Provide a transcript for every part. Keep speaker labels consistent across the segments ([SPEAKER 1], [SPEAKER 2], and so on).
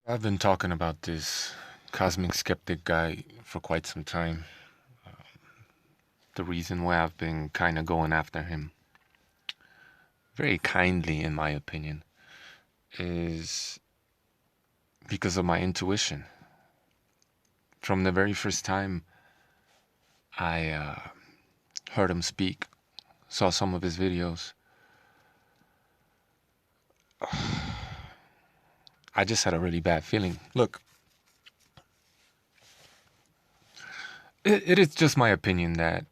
[SPEAKER 1] I've been talking about this cosmic skeptic guy for quite some time. The reason why I've been kind of going after him, very kindly in my opinion, is because of my intuition. From the very first time I heard him speak, saw some of his videos, I just had a really bad feeling. Look, it is just my opinion that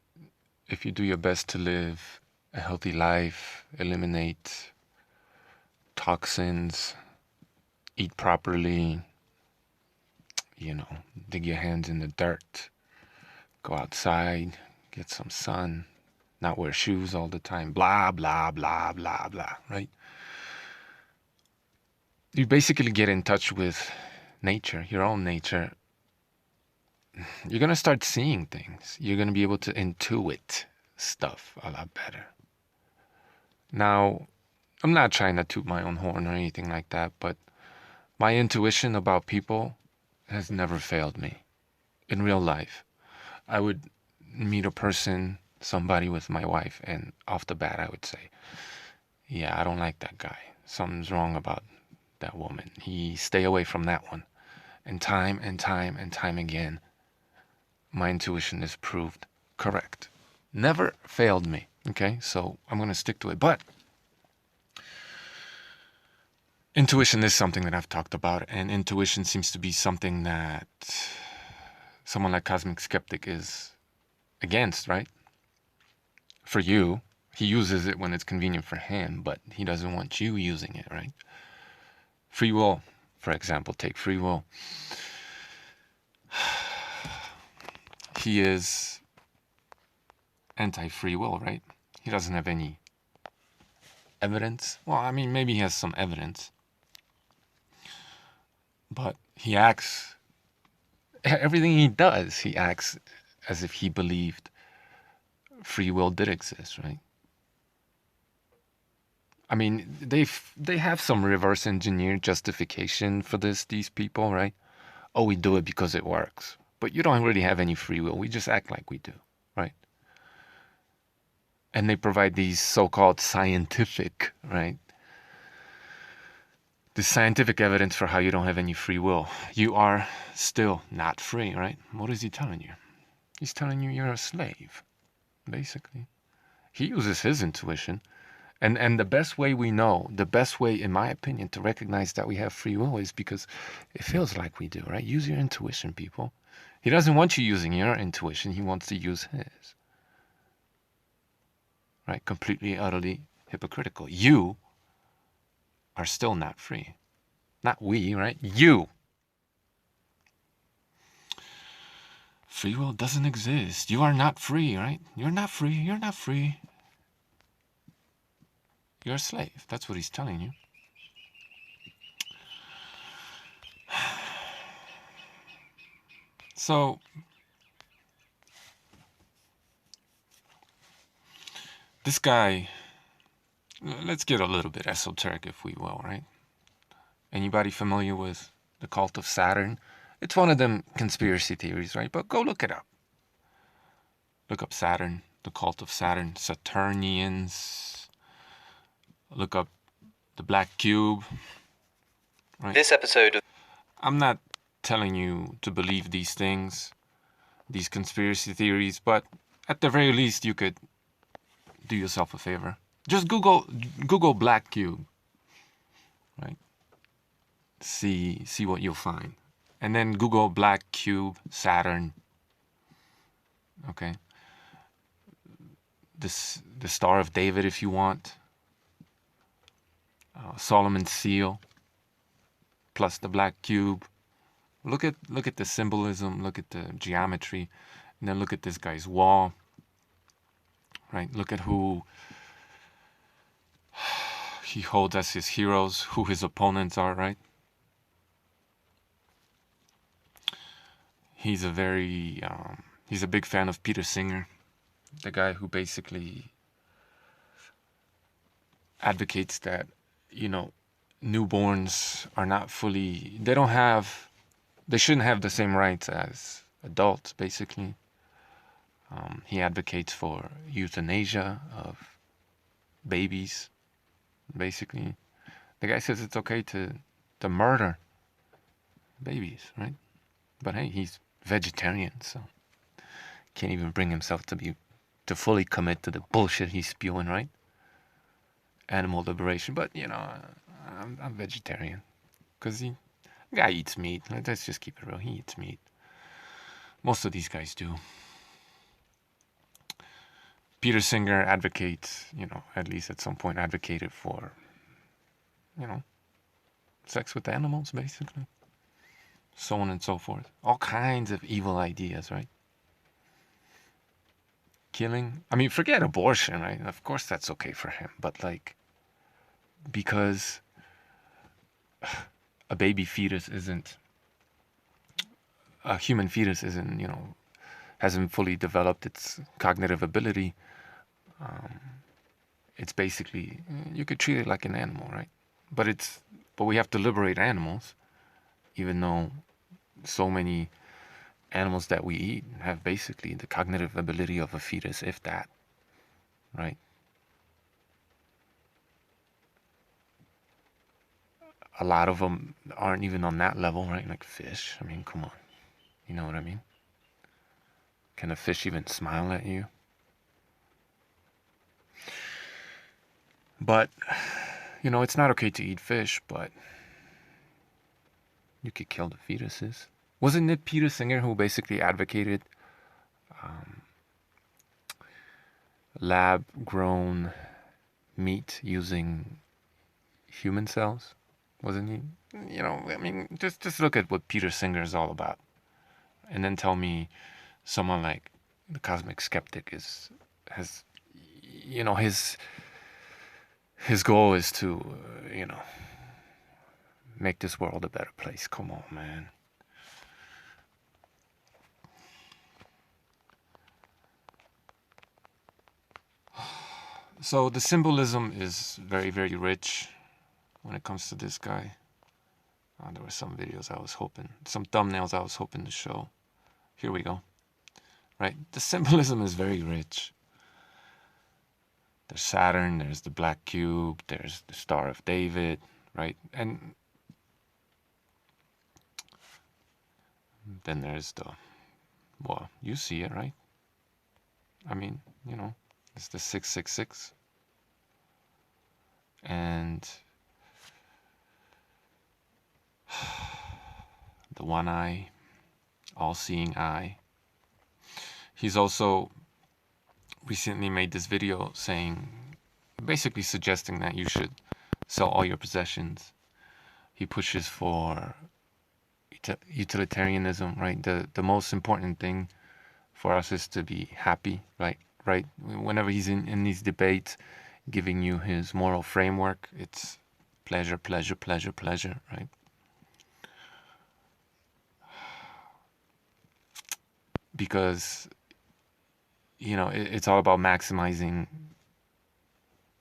[SPEAKER 1] if you do your best to live a healthy life, eliminate toxins, eat properly, dig your hands in the dirt, go outside, get some sun, not wear shoes all the time, blah, blah, blah, blah, blah, right? You basically get in touch with nature, your own nature. You're going to start seeing things. You're going to be able to intuit stuff a lot better. Now, I'm not trying to toot my own horn or anything like that, but my intuition about people has never failed me in real life. I would meet a person, somebody with my wife, and off the bat I would say, yeah, I don't like that guy. Something's wrong about that woman. Stay away from that one. And time and time and time again, my intuition is proved correct. Never failed me. Okay, so I'm going to stick to it. But intuition is something that I've talked about, and intuition seems to be something that someone like Cosmic Skeptic is against, right? For you, he uses it when it's convenient for him, but he doesn't want you using it, right? Free will, for example, take free will. He is anti-free will, right? He doesn't have any evidence. Well, I mean, maybe he has some evidence, but he acts, everything he does, he acts as if he believed free will did exist, right? I mean, they have some reverse engineered justification for these people, right? Oh, we do it because it works. But you don't really have any free will. We just act like we do, right? And they provide these so-called scientific, right? The scientific evidence for how you don't have any free will. You are still not free, right? What is he telling you? He's telling you you're a slave, basically. He uses his intuition. And the best way we know, the best way, in my opinion, to recognize that we have free will is because it feels like we do, right? Use your intuition, people. He doesn't want you using your intuition. He wants to use his. Right? Completely, utterly hypocritical. You are still not free. Not we, right? You. Free will doesn't exist. You are not free, right? You're not free. You're not free. You're a slave. That's what he's telling you. So, this guy, let's get a little bit esoteric, if we will, right? Anybody familiar with the cult of Saturn? It's one of them conspiracy theories, right? But go look it up. Look up Saturn, the cult of Saturn, Saturnians. Look up the black cube, right?
[SPEAKER 2] This episode of
[SPEAKER 1] I'm not telling you to believe these things, these conspiracy theories, but at the very least you could do yourself a favor. Just Google black cube, right? See what you'll find. And then Google black cube Saturn. Okay. The Star of David if you want. Solomon's seal plus the black cube. Look at the symbolism, look at the geometry, and then look at this guy's wall. Right? Look at who he holds as his heroes, who his opponents are, right? He's he's a big fan of Peter Singer, the guy who basically advocates that, newborns are not fully, they shouldn't have the same rights as adults, basically. He advocates for euthanasia of babies, basically. The guy says it's okay to murder babies, right? But hey, he's vegetarian, so can't even bring himself to fully commit to the bullshit he's spewing, right? Animal liberation, but I'm vegetarian because the guy eats meat. Let's just keep it real. He eats meat. Most of these guys do. Peter Singer advocates, at least at some point advocated for, sex with animals, basically. So on and so forth. All kinds of evil ideas, right? Killing. I mean, forget abortion, right? Of course that's okay for him. But, because a baby fetus isn't, a human fetus isn't, hasn't fully developed its cognitive ability, it's basically, you could treat it like an animal, right? But we have to liberate animals, even though so many animals that we eat have basically the cognitive ability of a fetus, if that, right? A lot of them aren't even on that level, right? Like fish. I mean, come on. You know what I mean? Can a fish even smile at you? But, it's not okay to eat fish, but you could kill the fetuses. Wasn't it Peter Singer who basically advocated lab-grown meat using human cells? Wasn't he? I mean, just look at what Peter Singer is all about, and then tell me someone like the Cosmic Skeptic has his goal is to make this world a better place. Come on, man. So the symbolism is very, very rich when it comes to this guy. There were some videos some thumbnails I was hoping to show. Here we go. Right? The symbolism is very rich. There's Saturn, there's the black cube, there's the Star of David, right? And then there's you see it, right? I mean, it's the 666. And the one eye, all-seeing eye. He's also recently made this video basically suggesting that you should sell all your possessions. He pushes for utilitarianism, right? The most important thing for us is to be happy, right? Whenever he's in these debates, giving you his moral framework, it's pleasure, pleasure, pleasure, pleasure, right? Because it's all about maximizing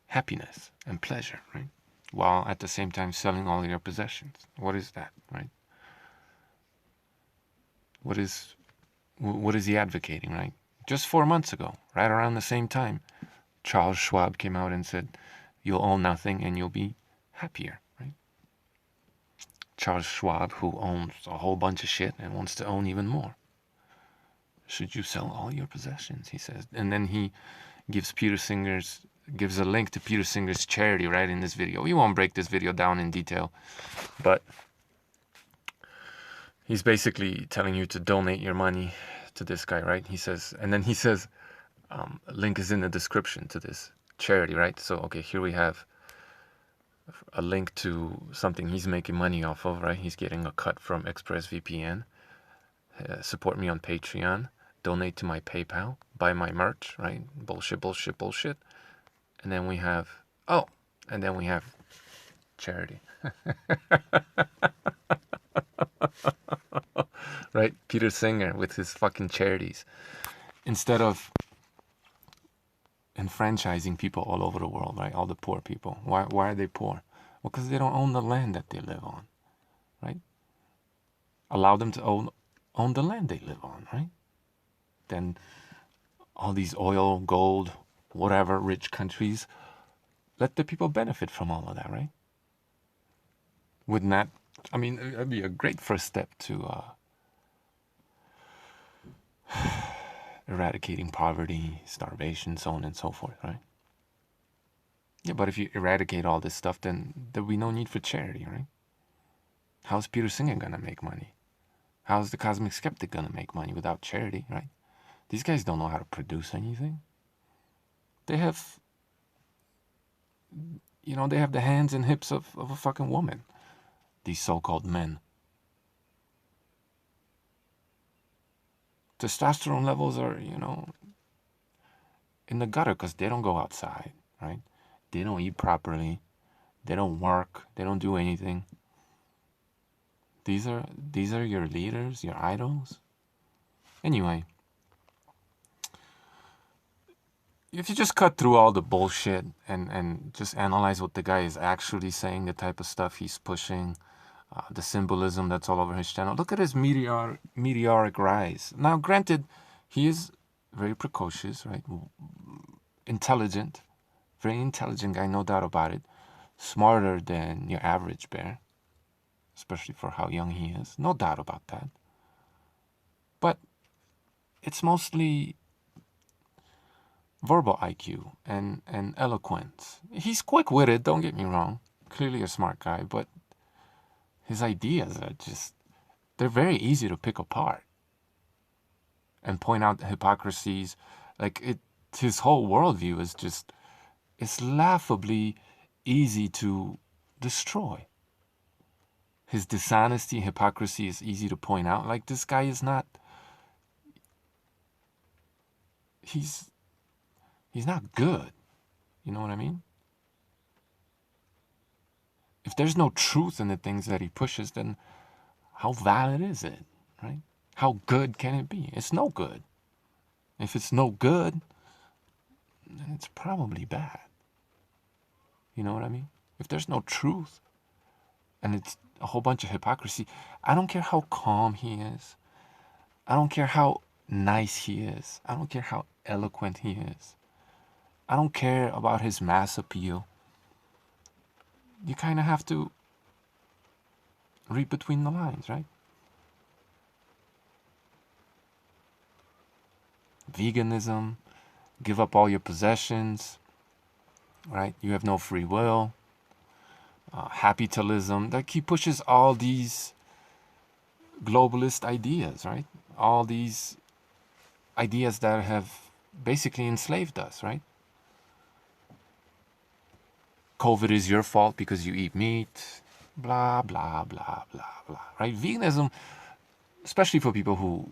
[SPEAKER 1] happiness and pleasure, right? While at the same time selling all your possessions. What is that, right? What is he advocating, right? Just 4 months ago, right around the same time, Charles Schwab came out and said, you'll own nothing and you'll be happier, right? Charles Schwab, who owns a whole bunch of shit and wants to own even more. Should you sell all your possessions, he says. And then he gives a link to Peter Singer's charity, right, in this video. We won't break this video down in detail, but he's basically telling you to donate your money to this guy, right? He says, a link is in the description to this charity, right? So, okay, here we have a link to something he's making money off of, right? He's getting a cut from ExpressVPN. Support me on Patreon. Donate to my PayPal. Buy my merch, right? Bullshit, bullshit, bullshit. And then we have charity. Right? Peter Singer with his fucking charities. Instead of enfranchising people all over the world, right? All the poor people. Why are they poor? Well, because they don't own the land that they live on, right? Allow them to own the land they live on, right? Then all these oil, gold, whatever rich countries, let the people benefit from all of that, right? Wouldn't that, I mean, that'd be a great first step to eradicating poverty, starvation, so on and so forth, right? Yeah, but if you eradicate all this stuff, then there'll be no need for charity, right? How's Peter Singer gonna make money? How's the Cosmic Skeptic gonna make money without charity, right? These guys don't know how to produce anything. They have, they have the hands and hips of a fucking woman. These so-called men. Testosterone levels are, in the gutter because they don't go outside, right? They don't eat properly. They don't work. They don't do anything. These are your leaders, your idols. Anyway, if you just cut through all the bullshit and just analyze what the guy is actually saying, the type of stuff he's pushing, the symbolism that's all over his channel, look at his meteoric rise. Now, granted, he is very precocious, right? Intelligent, very intelligent guy, no doubt about it. Smarter than your average bear, especially for how young he is, no doubt about that. But it's mostly verbal IQ and eloquence. He's quick-witted, don't get me wrong. Clearly a smart guy, but his ideas are just, they're very easy to pick apart and point out the hypocrisies. Like, his whole worldview is just, it's laughably easy to destroy. His dishonesty, hypocrisy is easy to point out. Like, this guy is not, he's not good. You know what I mean? If there's no truth in the things that he pushes, then how valid is it, right? How good can it be? It's no good. If it's no good, then it's probably bad. You know what I mean? If there's no truth and it's a whole bunch of hypocrisy, I don't care how calm he is. I don't care how nice he is. I don't care how eloquent he is. I don't care about his mass appeal. You kind of have to read between the lines, right? Veganism, give up all your possessions, right? You have no free will. Capitalism, like he pushes all these globalist ideas, right? All these ideas that have basically enslaved us, right? COVID is your fault because you eat meat, blah, blah, blah, blah, blah, right? Veganism, especially for people who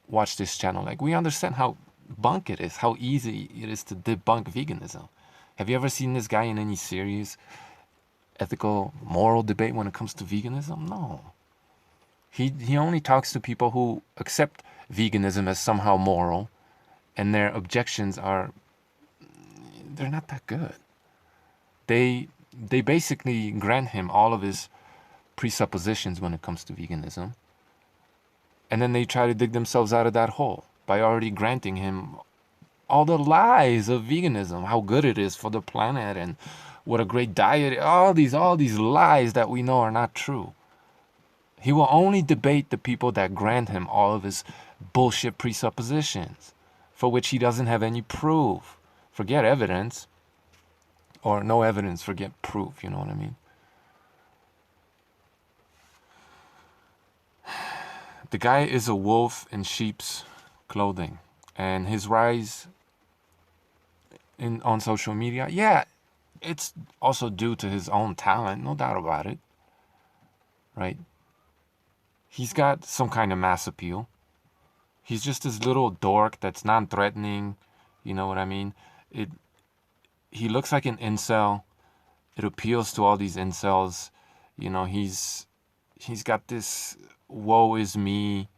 [SPEAKER 1] watch this channel, like we understand how bunk it is, how easy it is to debunk veganism. Have you ever seen this guy in any serious ethical, moral debate when it comes to veganism? No. He only talks to people who accept veganism as somehow moral, and their objections are, they're not that good. They basically grant him all of his presuppositions when it comes to veganism, and then they try to dig themselves out of that hole by already granting him all the lies of veganism, how good it is for the planet and what a great diet, all these lies that we know are not true. He will only debate the people that grant him all of his bullshit presuppositions, for which he doesn't have any proof. Forget evidence, or no evidence, forget proof, you know what I mean? The guy is a wolf in sheep's clothing, and his rise on social media, yeah, it's also due to his own talent, no doubt about it, right? He's got some kind of mass appeal. He's just this little dork that's non-threatening, you know what I mean? He looks like an incel. It appeals to all these incels. You know, he's got this woe is me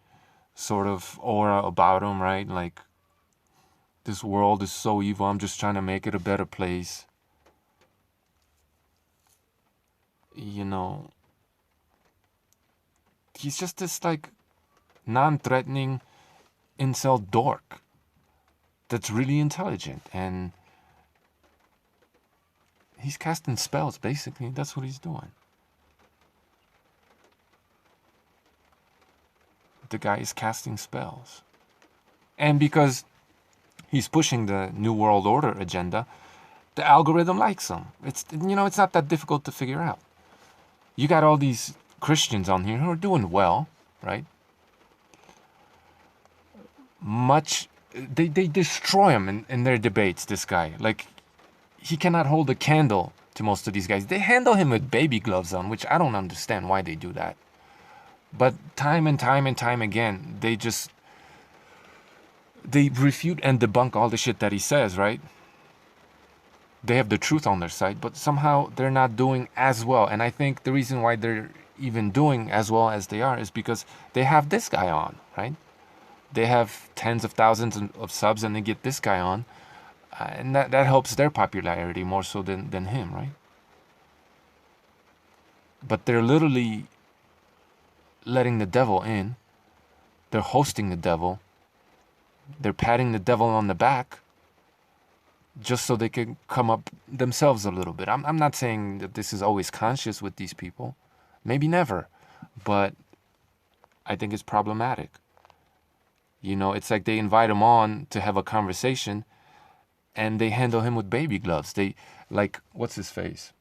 [SPEAKER 1] sort of aura about him, right? Like, this world is so evil, I'm just trying to make it a better place. you know, he's just this like non-threatening incel dork that's really intelligent, and he's casting spells, basically. That's what he's doing. The guy is casting spells. And because he's pushing the New World Order agenda, the algorithm likes him. It's not that difficult to figure out. You got all these Christians on here who are doing well, right? They destroy him in their debates, this guy. Like, he cannot hold a candle to most of these guys. They handle him with baby gloves on, which I don't understand why they do that. But time and time and time again, they refute and debunk all the shit that he says, right? They have the truth on their side, but somehow they're not doing as well. And I think the reason why they're even doing as well as they are is because they have this guy on, right? They have tens of thousands of subs, and they get this guy on, and that helps their popularity more so than him, right? But they're literally letting the devil in. They're hosting the devil. They're patting the devil on the back just so they can come up themselves a little bit. I'm not saying that this is always conscious with these people. Maybe never. But I think it's problematic. It's like they invite him on to have a conversation, and they handle him with baby gloves. They, like, what's his face?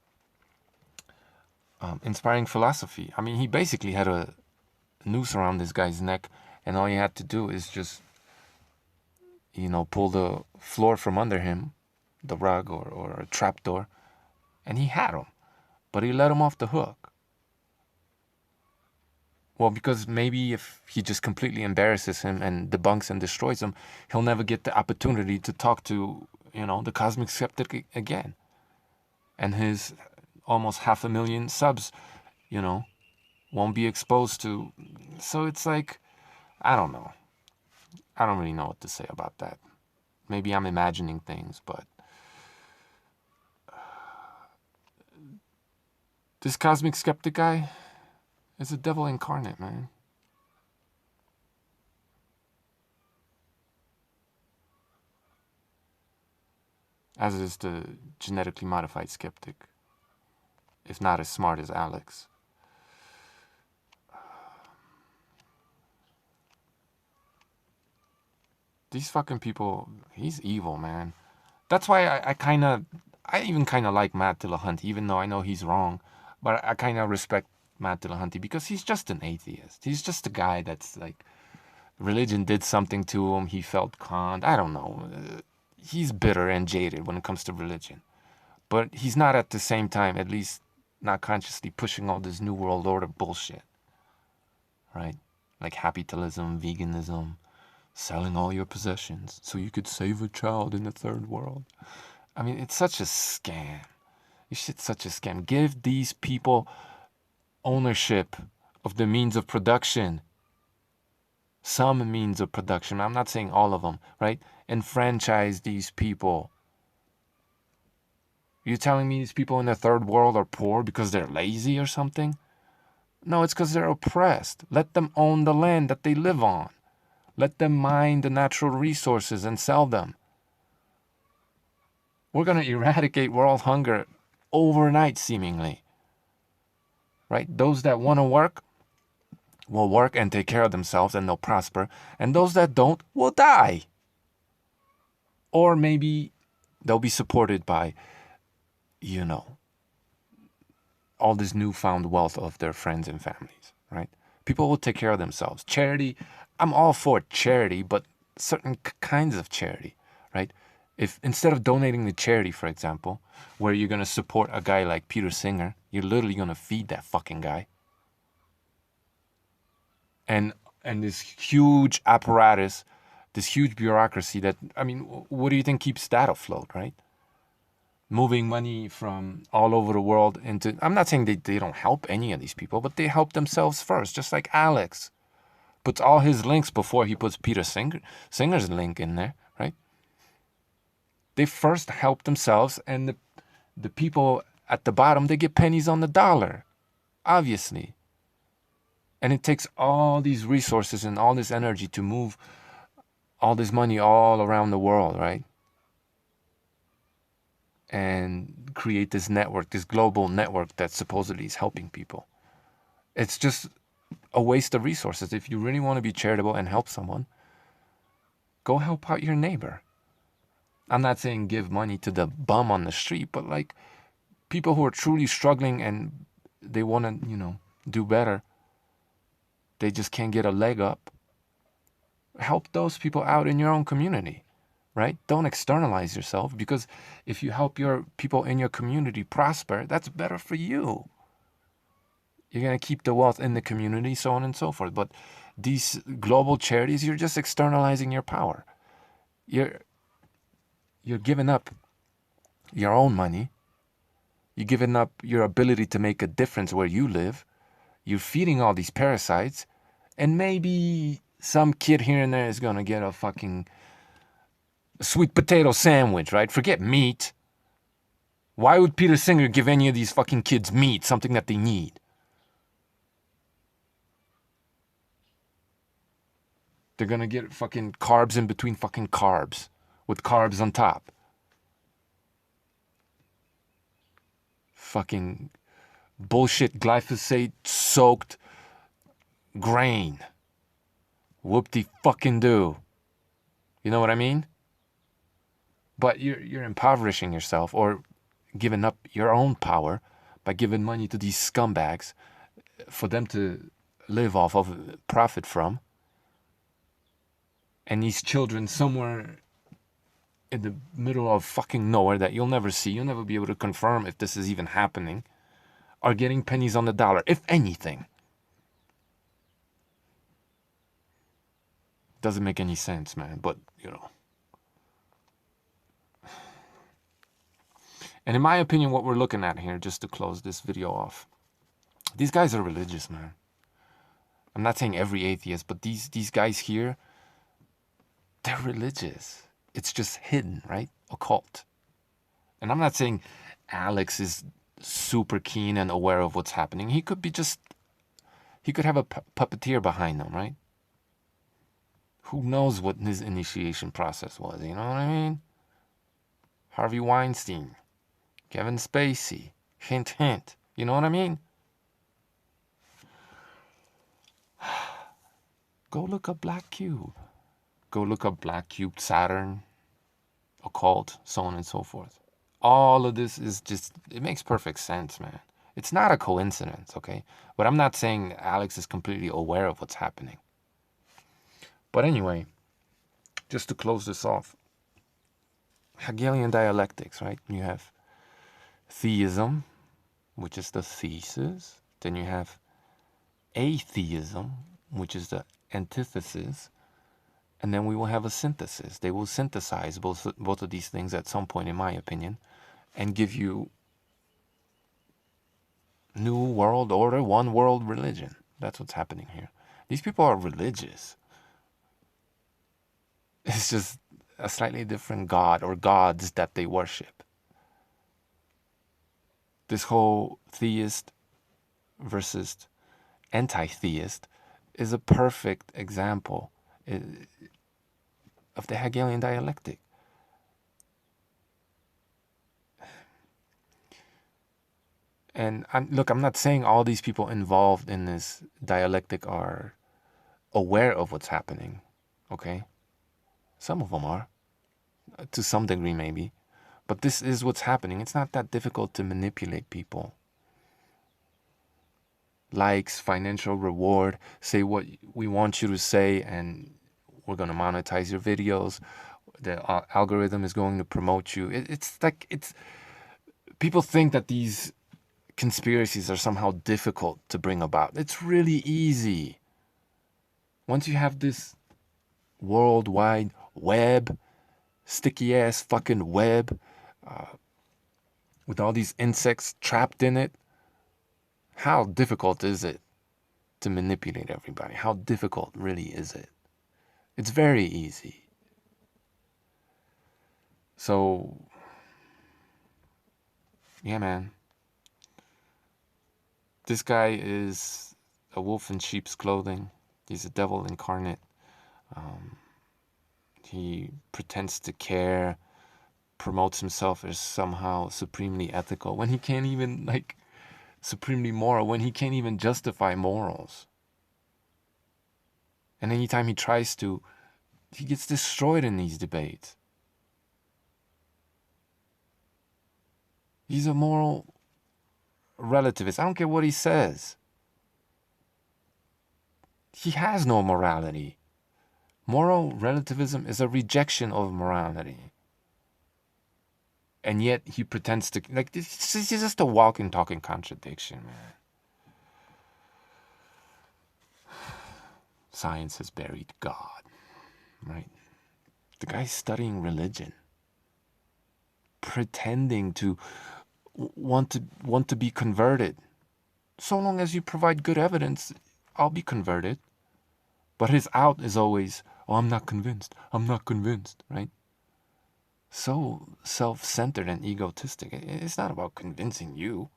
[SPEAKER 1] Inspiring Philosophy. I mean, he basically had a noose around this guy's neck, and all he had to do is just, pull the floor from under him, the rug or a trapdoor, and he had him. But he let him off the hook. Well, because maybe if he just completely embarrasses him and debunks and destroys him, he'll never get the opportunity to talk to, the cosmic skeptic again. And his almost 500,000 subs, won't be exposed to. So it's like, I don't know. I don't really know what to say about that. Maybe I'm imagining things, but this cosmic skeptic guy is a devil incarnate, man. As is the genetically modified skeptic, if not as smart as Alex. These fucking people, he's evil, man. That's why I even kind of like Matt Dillahunty, even though I know he's wrong. But I kind of respect Matt Dillahunty because he's just an atheist. He's just a guy that's like, religion did something to him. He felt conned. I don't know. He's bitter and jaded when it comes to religion. But he's not at the same time, at least not consciously, pushing all this New World Order bullshit. Right? Like capitalism, veganism, selling all your possessions so you could save a child in the third world. I mean, it's such a scam. This shit's such a scam. Give these people ownership of the means of production. Some means of production. I'm not saying all of them, right? Enfranchise these people. You telling me these people in the third world are poor because they're lazy or something? No, it's because they're oppressed. Let them own the land that they live on. Let them mine the natural resources and sell them. We're going to eradicate world hunger overnight, seemingly. Right? Those that want to work will work and take care of themselves and they'll prosper. And those that don't will die. Or maybe they'll be supported by, all this newfound wealth of their friends and families, right? People will take care of themselves. Charity, I'm all for charity, but certain kinds of charity, right? If instead of donating to charity, for example, where you're going to support a guy like Peter Singer, you're literally going to feed that fucking guy. And this huge apparatus, this huge bureaucracy that, I mean, what do you think keeps that afloat, right? Moving money from all over the world into, I'm not saying they don't help any of these people, but they help themselves first, just like Alex puts all his links before he puts Peter Singer's link in there, right? They first help themselves, and the people at the bottom, they get pennies on the dollar. obviously. And it takes all these resources and all this energy to move all this money all around the world, right? And create this network, this global network that supposedly is helping people. It's just a waste of resources. If you really want to be charitable and help someone, go help out your neighbor. I'm not saying give money to the bum on the street, but like people who are truly struggling and they want to, do better. They just can't get a leg up. Help those people out in your own community, right? Don't externalize yourself, because if you help your people in your community prosper, that's better for you. You're going to keep the wealth in the community, so on and so forth. But these global charities, you're just externalizing your power. You're giving up your own money. You're giving up your ability to make a difference where you live. You're feeding all these parasites. And maybe some kid here and there is going to get a fucking sweet potato sandwich, right? Forget meat. Why would Peter Singer give any of these fucking kids meat, something that they need? They're going to get fucking carbs in between fucking carbs, with carbs on top. Fucking bullshit glyphosate soaked grain. Whoop-de-fucking-do. You know what I mean? But you're impoverishing yourself, or giving up your own power by giving money to these scumbags for them to live off of, profit from. And these children somewhere in the middle of fucking nowhere that you'll never see, you'll never be able to confirm if this is even happening, are getting pennies on the dollar, if anything. Doesn't make any sense, man, but And in my opinion, what we're looking at here, just to close this video off, these guys are religious, man. I'm not saying every atheist, but these guys here, they're religious. It's just hidden, right? Occult. And I'm not saying Alex is super keen and aware of what's happening. He could have a puppeteer behind him, right? Who knows what his initiation process was, you know what I mean? Harvey Weinstein, Kevin Spacey, hint, hint. You know what I mean? Go look up Black Cube. Go look up Black Cube, Saturn, occult, so on and so forth. All of this is just, it makes perfect sense, man. It's not a coincidence, okay? But I'm not saying Alex is completely aware of what's happening. But anyway, just to close this off, Hegelian dialectics, right? You have theism, which is the thesis. Then you have atheism, which is the antithesis. And then we will have a synthesis. They will synthesize both of these things at some point, in my opinion, and give you new world order, one world religion. That's what's happening here. These people are religious. It's just a slightly different god or gods that they worship. This whole theist versus anti-theist is a perfect example of the Hegelian dialectic. And I'm not saying all these people involved in this dialectic are aware of what's happening, okay? Some of them are, to some degree maybe. But this is what's happening. It's not that difficult to manipulate people. Likes, financial reward, say what we want you to say, and we're going to monetize your videos. The algorithm is going to promote you. It's people think that these conspiracies are somehow difficult to bring about. It's really easy. Once you have this worldwide web, sticky ass fucking web, with all these insects trapped in it, how difficult is it to manipulate everybody? How difficult really is it? It's very easy. So, yeah, man. This guy is a wolf in sheep's clothing. He's a devil incarnate. He pretends to care, promotes himself as somehow supremely ethical when he can't even, like, supremely moral, when he can't even justify morals. And anytime he tries to, he gets destroyed in these debates. He's a moral relativist. I don't care what he says. He has no morality. Moral relativism is a rejection of morality. And yet he pretends to, like, this is just a walking, talking contradiction, man. Science has buried God, right? The guy's studying religion, pretending to want to be converted. So long as you provide good evidence, I'll be converted. But his out is always, oh, I'm not convinced, right? So self-centered and egotistic. It's not about convincing you.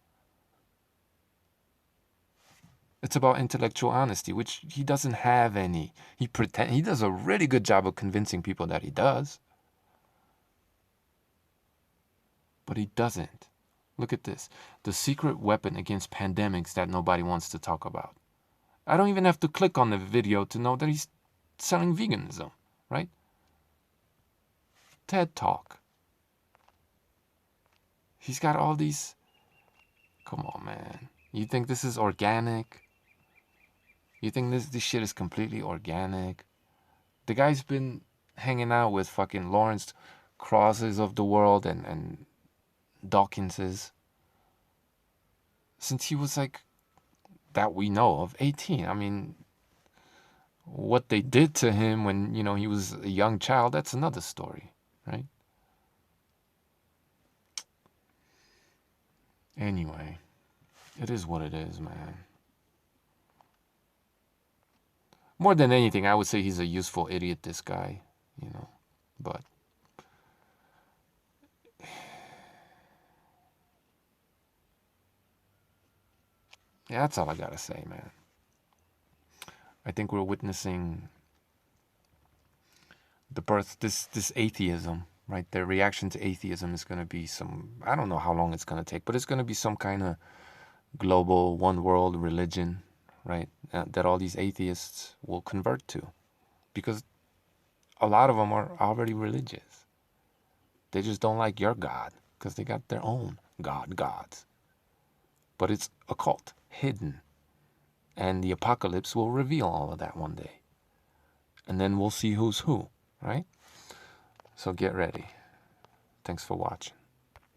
[SPEAKER 1] It's about intellectual honesty, which he doesn't have any. He does a really good job of convincing people that he does. But he doesn't. Look at this. The secret weapon against pandemics that nobody wants to talk about. I don't even have to click on the video to know that he's selling veganism, right? TED Talk. He's got all these. Come on, man. You think this is organic? You think this shit is completely organic? The guy's been hanging out with fucking Lawrence Crosses of the world and Dawkinses since he was, like, that we know of, 18. I mean, what they did to him when, he was a young child, that's another story, right? Anyway, it is what it is, man. More than anything, I would say he's a useful idiot, this guy, but yeah, that's all I gotta say, man. I think we're witnessing the birth, this atheism, right? Their reaction to atheism is going to be I don't know how long it's going to take, but it's going to be some kind of global one world religion, right? That all these atheists will convert to, because a lot of them are already religious. They just don't like your God because they got their own gods. But it's occult, hidden. And the apocalypse will reveal all of that one day. And then we'll see who's who, right? So get ready. Thanks for watching.